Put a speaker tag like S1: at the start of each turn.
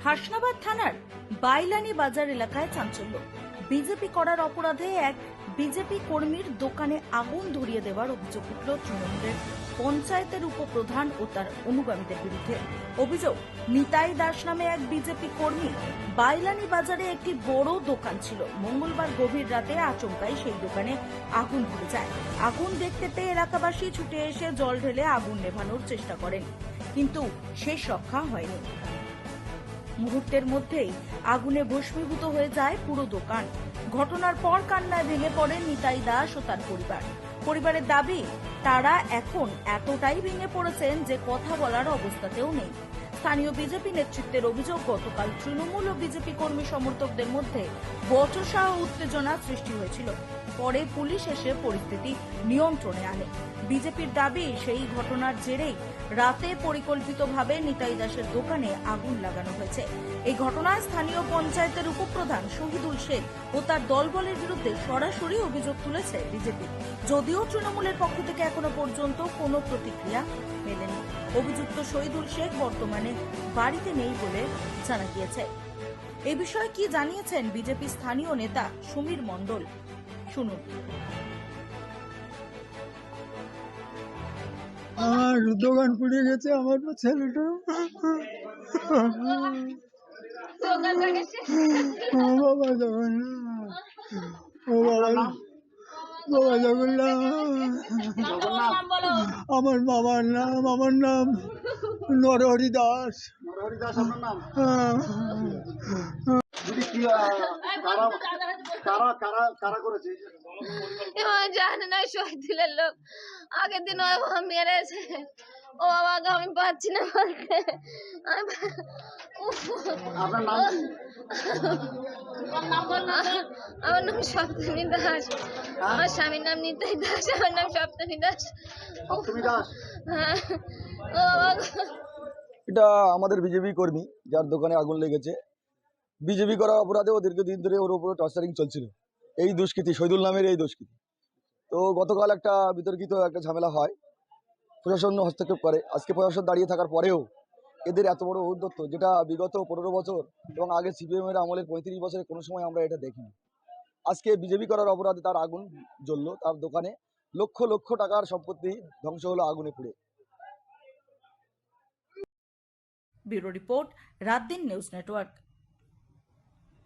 S1: হাসনাবাদ থানার বাইলানি বাজার এলাকায় চাঞ্চল্য। বিজেপি করার অপরাধে এক বিজেপি কর্মীর দোকানে আগুন ধরিয়ে দেওয়ার অভিযোগ উঠল তৃণমূলের পঞ্চায়েতের উপপ্রধান ও তার অনুগামীদের বিরুদ্ধে। অভিযোগ, নিতাই দাস নামে এক বিজেপি কর্মী বাইলানি বাজারে একটি বড় দোকান ছিল। মঙ্গলবার গভীর রাতে আচমকাই সেই দোকানে আগুন ধরে যায়। আগুন দেখতে পেয়ে এলাকাবাসী ছুটে এসে জল ঢেলে আগুন নেভানোর চেষ্টা করেন, কিন্তু শেষ রক্ষা হয়নি। মুহূর্তের মধ্যেই আগুনে ভস্মীভূত হয়ে যায় পুরো দোকান। ঘটনার পর কান্নায় ভেঙে পড়েন নিতাই দাস ও তার পরিবার। পরিবারের দাবি, তারা এখন এতটাই ভেঙে পড়েছেন যে কথা বলার অবস্থাতেও নেই। স্থানীয় বিজেপি নেতৃত্বের অভিযোগ, গতকাল তৃণমূল ও বিজেপি কর্মী সমর্থকদের মধ্যে বচসা ও উত্তেজনা সৃষ্টি হয়েছিল। পরে পুলিশ এসে পরিস্থিতি নিয়ন্ত্রণে আনে। বিজেপির দাবি, সেই ঘটনার জেরেই রাতে পরিকল্পিতভাবে নিতাই দাসের দোকানে আগুন লাগানো হয়েছে। এই ঘটনায় স্থানীয় পঞ্চায়েতের উপপ্রধান শহীদুল শেখ ও তার দলবলের বিরুদ্ধে সরাসরি অভিযোগ তুলেছে বিজেপি, যদিও তৃণমূলের পক্ষ থেকে এখনো পর্যন্ত কোনো প্রতিক্রিয়া মেলেনি। অভিযুক্ত শহীদুল শেখ বর্তমানে বাড়িতে নেই বলে জানা গিয়েছে। এই বিষয়ে কি জানিয়েছেন বিজেপি স্থানীয় নেতা সমীর মণ্ডল, শুনুন।
S2: আমার দোকান পুড়ে গেছে, আমার ছেলেটা ও বাবা যখন ও বাবা বাবা যখন আমার নাম নরহরি দাস।
S3: জানে না, শহীদুলের লোক আগের দিন মেরেছে। ও বাবাকে আমি পাচ্ছি না বলতে। আমার নাম সপ্তমী দাস। আমার স্বামীর নাম নিতাই দাস, আমার নাম সপ্তমী দাস। হ্যাঁ, ও বাবা।
S4: এটা আমাদের বিজেপি কর্মী, যার দোকানে আগুন লেগেছে। বিজেপি করার অপরাধে ও দীর্ঘদিন ধরে ওর উপরে টর্চারিং চলছিল, এই দুষ্কৃতী শহীদুল নামের এই দুষ্কৃতী। তো গতকাল একটা বিতর্কিত একটা ঝামেলা হয়, প্রশাসন হস্তক্ষেপ করে। আজকে প্রশাসন দাঁড়িয়ে থাকার পরেও এদের এত বড় ঔদ্ধত্য, যেটা বিগত 15 বছর এবং আগে সিপিএমের আমলের 35 বছরে কোনো সময় আমরা এটা দেখিনি। আজকে বিজেপি করার অপরাধে তার আগুন জ্বললো, তার দোকানে লক্ষ লক্ষ টাকার সম্পত্তি ধ্বংস হলো আগুনে পুড়ে।
S1: Bureau report, রাতদিন news network.